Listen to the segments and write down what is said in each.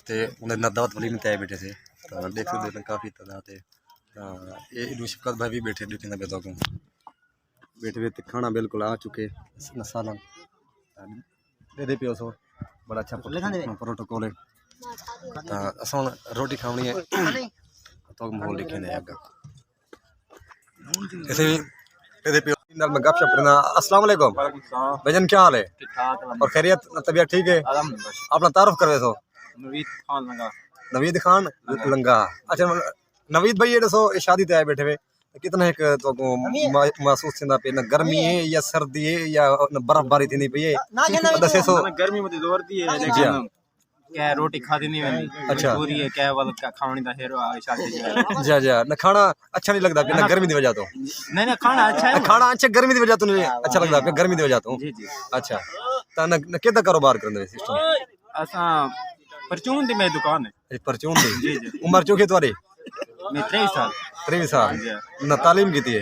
ਤੇ ਉਹਨੇ ਨਾ ਦਾਵਤ ਵਾਲੀ में तय बैठे थे तो देख सकते हो काफ़ी तादाद है। ये शफकत भाई भी बैठे देखने बेटा को बैठे हुए खाना बिल्कुल आ चुके सालन दे पियो सो बड़ा अच्छा प्रोटोकॉल है। तो असां रोटी खानी है तो माहौल लिखे ने आगे ऐसे दे पियो नाल में गपशप करना। अस्सलाम वालेकुम भजन क्या हाल है और खैरियत तबीयत ठीक है अपना तारुफ करवे सो। नवीद खान लंगा अच्छा नवीद भाई ये दसो शादी ते आए बैठे हुए कितना एक तो महसूस थींदा पे न गर्मी है या सर्दी है या बर्फबारी थींदी पई है दसे सो गर्मी में जोर दी है लेकिन क्या रोटी खादी नहीं वेंदी अच्छा मजबूरी है क्या वाल खावणी दा हेरो आ शादी जा जा न खाना अच्छा नहीं लगता पे न गर्मी दी वजह तो नहीं खाना अच्छा है खाना अच्छा गर्मी दी वजह तो नहीं अच्छा लगता पे गर्मी दी वजह तो जी जी अच्छा ता न केदा कारोबार करंदे सिस्टम असा परचून दी मेरी दुकान है परचून दी जी जी उम्र चुकी तुम्हारी मैं 23 साल न तालीम की है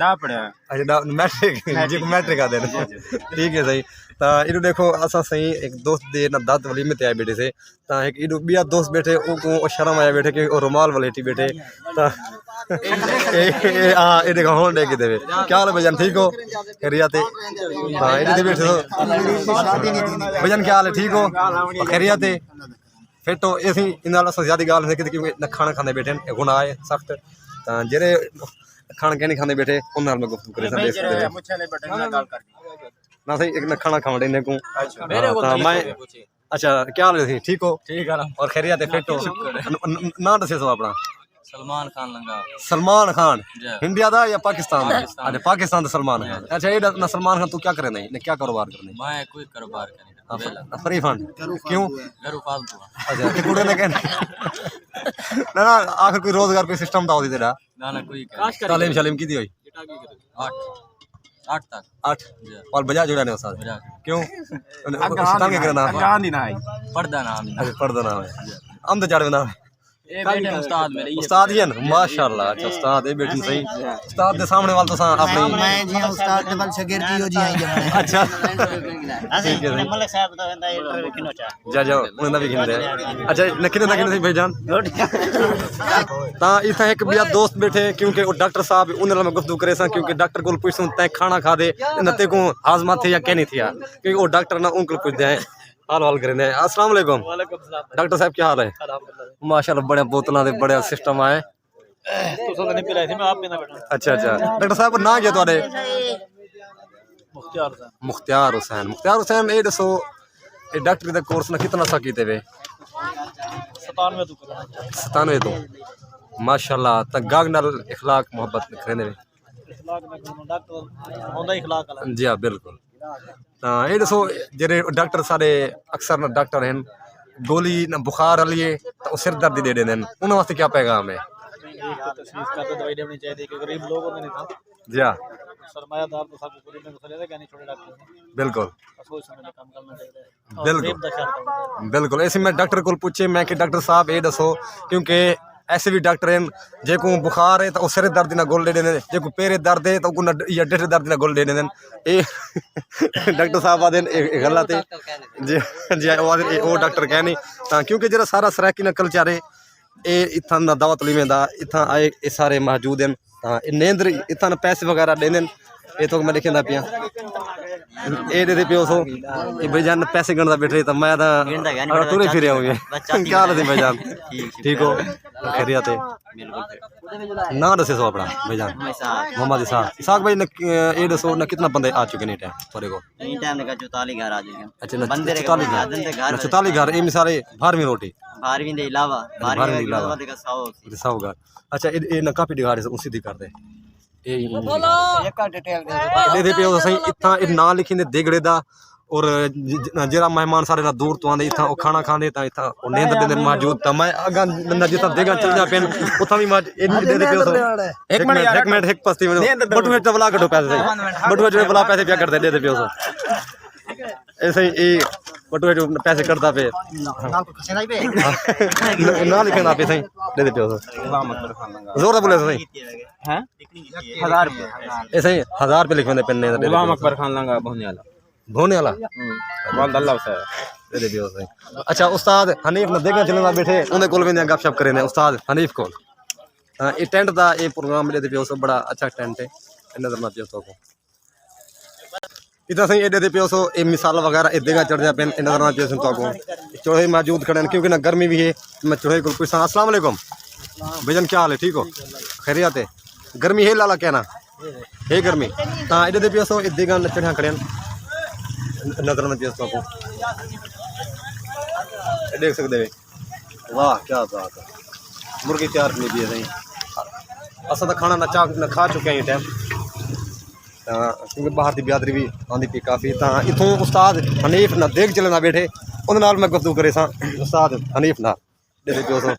डा पड़ा अच्छा मैट्रिक आते हैं ठीक है सही तो इधर देखो असा सही एक दोस्त दे ना दात वाली में तय बैठे से ता एक इधर बिया दोस्त बैठे ओ शर्म आया बैठे कि ओ रुमाल वाले टी बैठे ता हां ये देखो होने के देवे क्या हाल है भजन ठीक हो खैरियत है हां इधर बैठे हो भजन क्या हाल है ठीक हो खैरियत है फिर तो ऐसी इन नाल ज्यादा गाल है कि न खाना खाने बैठे गुनाह है सख्त ता जेरे खाना के नहीं खाने बैठे उन नाल में गुफ्तगू करे देख सकते हैं मुछले बटन ना गाल कर ना सही एक न खाना खावड़े ने को मेरे को मैं अच्छा क्या हाल है ठीक हो ठीक है और खैरियत है फिर तो ना दसे सो अपना सलमान खान लंगा सलमान खान इंडिया दा या पाकिस्तान दा अच्छा पाकिस्तान दा सलमान खान अच्छा ये ना सलमान खान तू क्या करे नहीं ने क्या कारोबार करने मैं कोई कारोबार करने फ्री फंड क्यों घरों फालतू अच्छा ते कुड़े ने कहने ना आखिर कोई रोजगार कोई सिस्टम दा होदी तेरा ना कोई तालीम शालीम की दी होई 8 तक 8 और बजा जुड़ा ने साथ क्यों सिस्टम के करना गांधी ना है पर्दा नाम अच्छा पर्दा नाम है हम तो जड़वे नाम ए बेटे उस्ताद मेरे उस्ताद ही है माशाल्लाह अच्छा उस्ताद है बेटी सही उस्ताद के सामने वाल तो सा अपनी मैं जी उस्ताद के बल शागिर्दी हो जी आई जमाने अच्छा ठीक है मलिक साहब तो कहंदा इंटरव्यू किनो चा जा जाओ उन्हें भी खिंदे अच्छा नकिने नकिने भाईजान ता इथा एक बिया दोस्त बैठे क्योंकि वो डॉक्टर साहब उन्हें में गुफ्तगू करे सा क्योंकि डॉक्टर को पूछूं तै खाना खा दे नते को हाजमा थे या कहनी थिया क्योंकि वो डॉक्टर ना उनको पूछते हैं हाल वाल करें अस्सलाम वालेकुम डॉक्टर साहब क्या हाल है माशाल्लाह बड़े बोतलों के बड़े सिस्टम आए अच्छा अच्छा डॉक्टर साहब ना क्या थोड़े मुख्तियार हुसैन ये दसो ये डॉक्टरी का कोर्स ना कितना सा कीते वे 97 तो माशाल्लाह त गाग नाल इखलाक मोहब्बत करेंदे जी हाँ बिल्कुल ये दसो जेरे डॉक्टर सारे अक्सर ना डॉक्टर हैं गोली ना बुखार वाली है तो सिर दर्द दे देने उन वास्ते क्या पैगाम है दवाई देनी चाहिए कि गरीब लोग होते नहीं था जी हाँ सरमायादार तो सब पूरी में चले जाते नहीं छोटे डॉक्टर बिल्कुल सोच समझ के काम करना चाहिए बिल्कुल बिल्कुल ऐसे मैं डॉक्टर को पूछे मैं कि डॉक्टर साहब ये दसो क्योंकि ऐसे भी डॉक्टर हैं जे को बुखार है तो सिर दर्द ना गोल दे देने जे को पैर दर्द है तो या डेट दर्द ना गोल दे देने ये डॉक्टर साहब आदे गलत है जी जी वो डॉक्टर कह नहीं क्योंकि जरा सारा सराकी ना कल्चर है ये इतना ना दावत ली में इतना आए ये सारे मौजूद हैं नेंद्र इतना पैसे वगैरह देने ये तो मैं लिखा पिया ये दे पियो सो भाईजान पैसे गिनता बैठे तो मैं टूरे फिरे होंगे क्या हाल है भाईजान ठीक हो खैरियत है ना दसे सो अपना भाईजान मोहम्मद इसाक भाई ये दसो ना कितना बंदे आ चुके नहीं टाइम थोड़े को टाइम का 44 घर आ जाएंगे अच्छा 44 घर ये मिसाले 12वीं रोटी 12वीं के अलावा 12वीं के अलावा 100 घर अच्छा ये ना काफी दिखा रहे उसी दी कर दे दे पे सही इतना ना लिखी देगड़े दा और जरा मेहमान सारे ना दूर तो आंदे इतना खाना खांदे ता इतना नींद देंदे मौजूद ता मैं अगा बंदा जितना देगा चल जा पेन उथा भी दे दे पे एक मिनट एक पस्ती में बटुए चबला कटो पैसे बटुए जो बला पैसे क्या करते दे दे पे ऐसे ही बटुए जो पैसे करता पे ना लिखना पे सही दे दे पे जोर बोले सही हैं 1000 रुपए ऐसे ही 1000 रुपए लिखवाने पेन ने गुलाम अकबर खान लंगा भोने वाला भोने वाला वाल अल्लाह से دے پیو صحیح اچھا استاد حنیف نے دیکھا چلنا بیٹھے انہیں کول ویندے گپ شپ کرے نے استاد حنیف کول ہاں یہ ٹینٹ دا یہ پروگرام دے پیو سو بڑا اچھا ٹینٹ ہے نظر نہ پیو تو کو ادھر صحیح ایڈے دے پیو سو یہ مثال وغیرہ ادے گا چڑھ جا پین نظر نہ پیو سو تو کو چوہے موجود کھڑے کیونکہ نہ گرمی بھی ہے میں چوہے کو پوچھاں السلام علیکم بھجن کیا حال ہے ٹھیک ہو خیریت ہے گرمی ہے لالا کہنا ہے گرمی ہاں ایڈے دے پیو سو ادے گا چڑھا کھڑے نظر نہ پیو تو کو دیکھ سکتے واہ کیا بات ہے مرغی تیار نہیں دی صحیح اصل تو کھانا نہ کھا چکے ہیں ٹائم کیونکہ باہر کی بیادری بھی آتی پی کافی تو اتوں استاد حنیف نہ دیکھ چلے نہ بیٹھے انہوں میں گفتگو کرے سا استاد حنیف نہ دیکھے پیو سو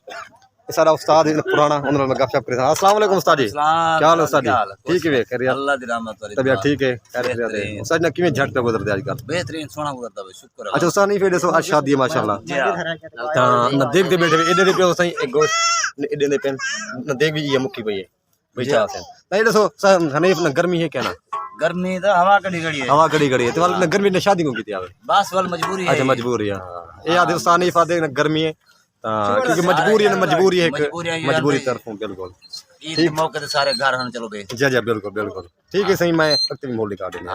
سارا استاد پرانا انہوں میں گپ شپ کرے سا السلام علیکم استاد جی کیا حال ہے استاد جی ٹھیک ہے خیریت اللہ دی رحمت والی طبیعت ٹھیک ہے خیریت استاد نے کیویں جھٹ پہ گزرتے اج کل بہترین سونا گزرتا ہے شکر اچھا استاد نہیں پھر دسو آج شادی ہے ماشاءاللہ تا نہ دیکھ دے بیٹھے ایڈے دے پیو صحیح ایک گوشت ایڈے دے پین نہ دیکھ بھی یہ مکی پئی ہے بھئی چا سن نہیں دسو حنیف نہ گرمی ہے کہنا گرمی تو ہوا کڑی کڑی ہے ہوا کڑی کڑی ہے تو نہ گرمی نے شادی کو کی آوے بس وال مجبوری ہے اچھا مجبوری ہے یہ آدھے استاد نہیں فادے نہ گرمی ہے کیونکہ مجبوری ہے مجبوری ہے مجبوری طرفوں بالکل عید کے موقع تے سارے گھر ہن چلو بے جی جی بالکل بالکل ٹھیک ہے صحیح میں وقت بھی مول نکال دینا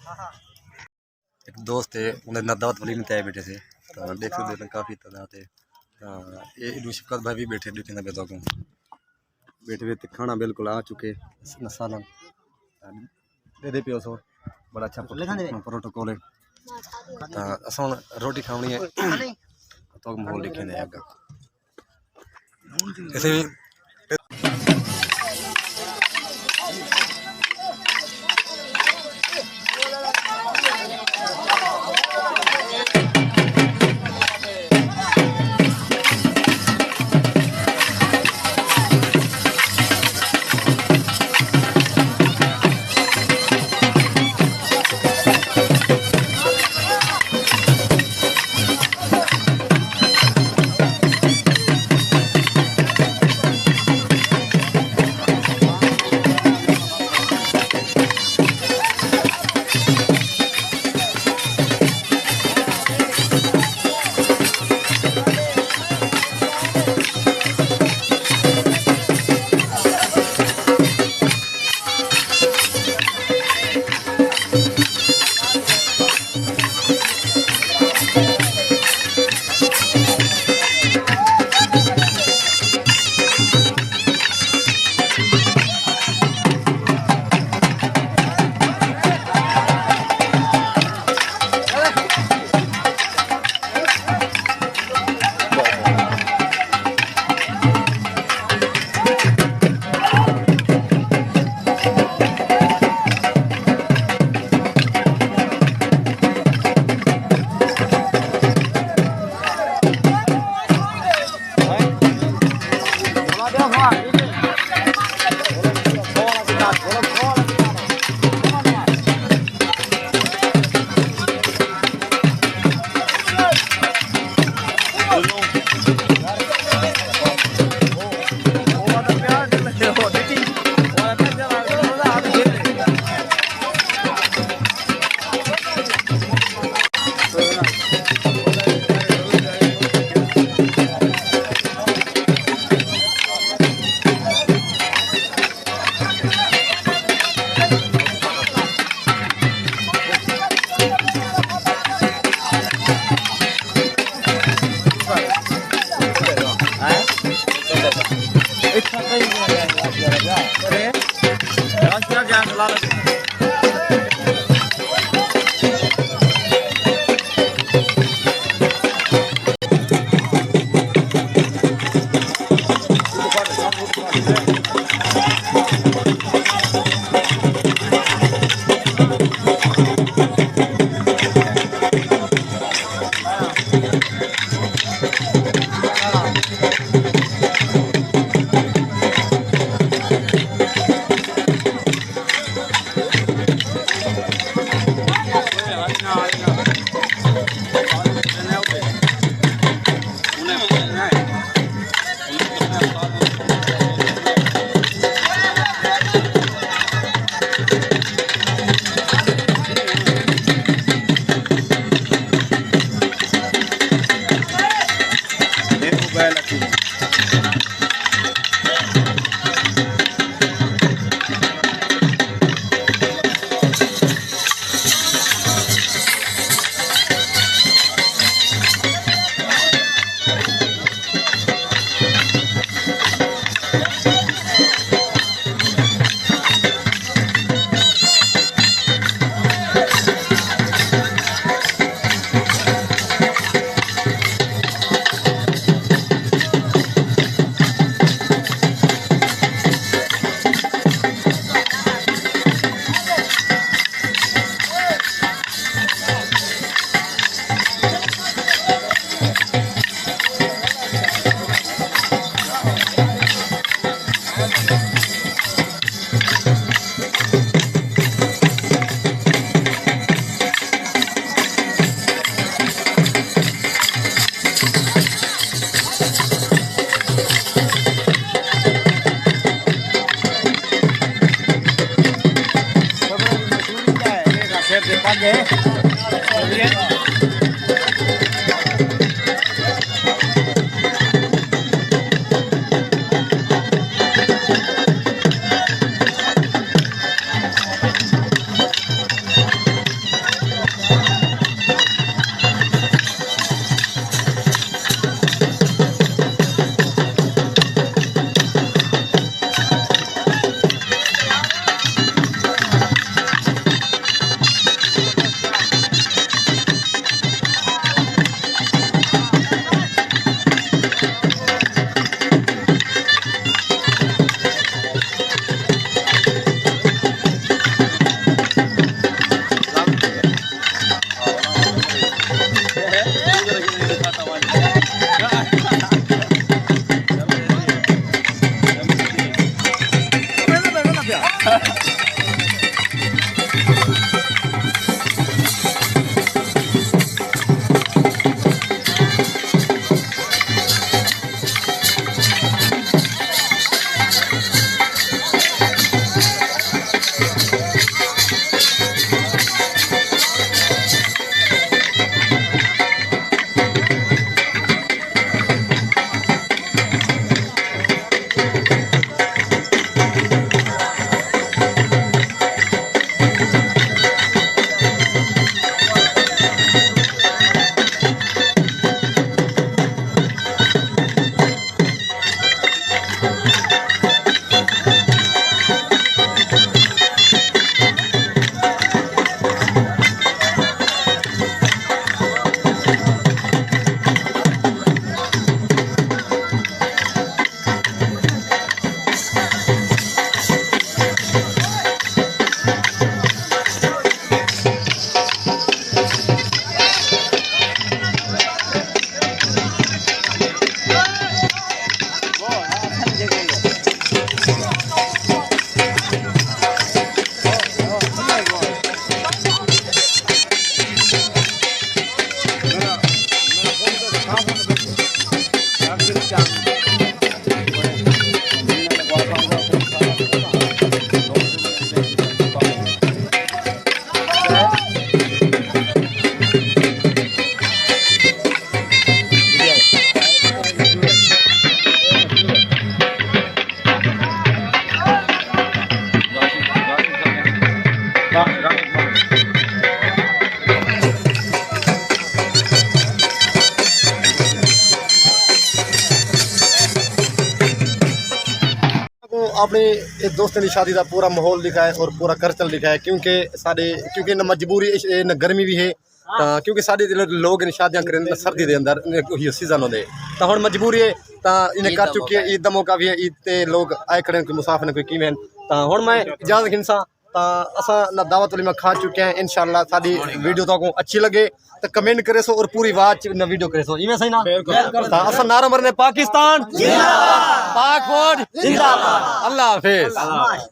ہاں ایک دوست ہے انہیں نہ دعوت والی میں تے بیٹھے تھے تو دیکھ سکتے ہیں کافی تعداد ہے یہ ادو شفقت بھائی بھی بیٹھے ڈیوٹی نہ بیٹھا کو بیٹھے ہوئے کھانا بالکل آ چکے سالن دے پیو سو بڑا اچھا پروٹوکول ہے تو اساں روٹی کھاونی ہے تو ماحول لکھے نے اگا ایسے अपने दोस्तों की शादी का पूरा माहौल दिखा है और पूरा कल्चर दिखा है क्योंकि न मजबूरी न गर्मी भी है क्योंकि साढ़े लोग इन शादियां करें सर्दी के अंदर सीजन होते तो हम मजबूरी है तो इन्हें कर चुकी है ईद का मौका भी है ईद ते लोग आए खड़े कोई मुसाफिर ने कोई किवें तो हम मैं इजाजत खिंसा तो असा न दावत वाली में खा चुके हैं इंशाल्लाह साड़ी वीडियो तो अच्छी लगे तो कमेंट करे सो और पूरी बात न वीडियो करे सो इवें सही ना असा नारा मरने पाकिस्तान जिंदाबाद पाक फौज जिंदाबाद अल्लाह हाफिज।